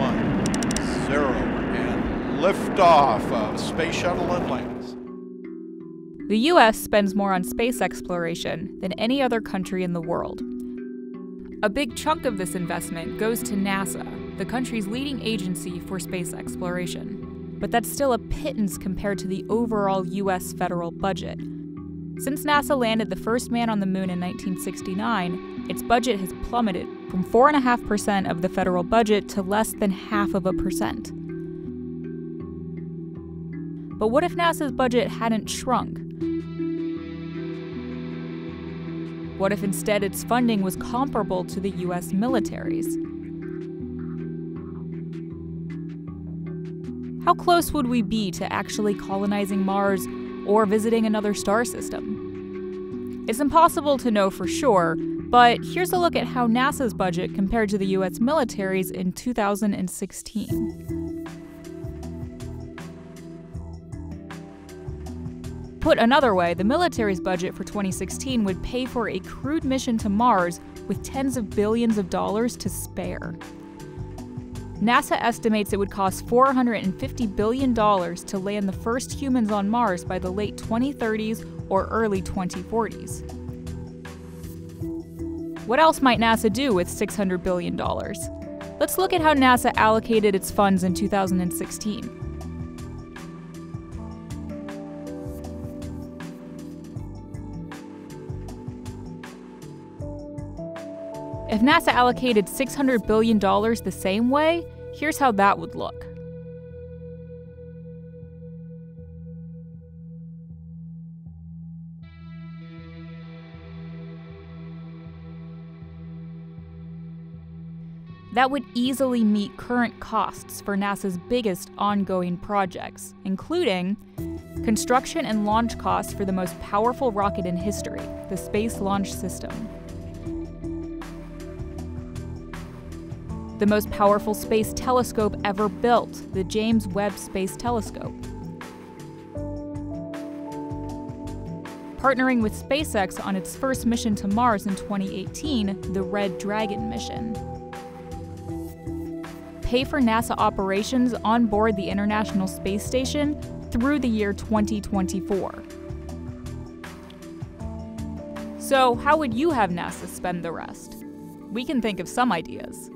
1, 0, and liftoff of Space Shuttle Atlantis. The U.S. spends more on space exploration than any other country in the world. A big chunk of this investment goes to NASA, the country's leading agency for space exploration. But that's still a pittance compared to the overall U.S. federal budget. Since NASA landed the first man on the moon in 1969, its budget has plummeted from 4.5% of the federal budget to less than 0.5%. But what if NASA's budget hadn't shrunk? What if instead its funding was comparable to the U.S. military's? How close would we be to actually colonizing Mars or visiting another star system? It's impossible to know for sure, but here's a look at how NASA's budget compared to the U.S. military's in 2016. Put another way, the military's budget for 2016 would pay for a crewed mission to Mars with tens of billions of dollars to spare. NASA estimates it would cost $450 billion to land the first humans on Mars by the late 2030s or early 2040s. What else might NASA do with $600 billion? Let's look at how NASA allocated its funds in 2016. If NASA allocated $600 billion the same way, here's how that would look. That would easily meet current costs for NASA's biggest ongoing projects, including construction and launch costs for the most powerful rocket in history, the Space Launch System, the most powerful space telescope ever built, the James Webb Space Telescope, partnering with SpaceX on its first mission to Mars in 2018, the Red Dragon mission, pay for NASA operations on board the International Space Station through the year 2024. So, how would you have NASA spend the rest? We can think of some ideas.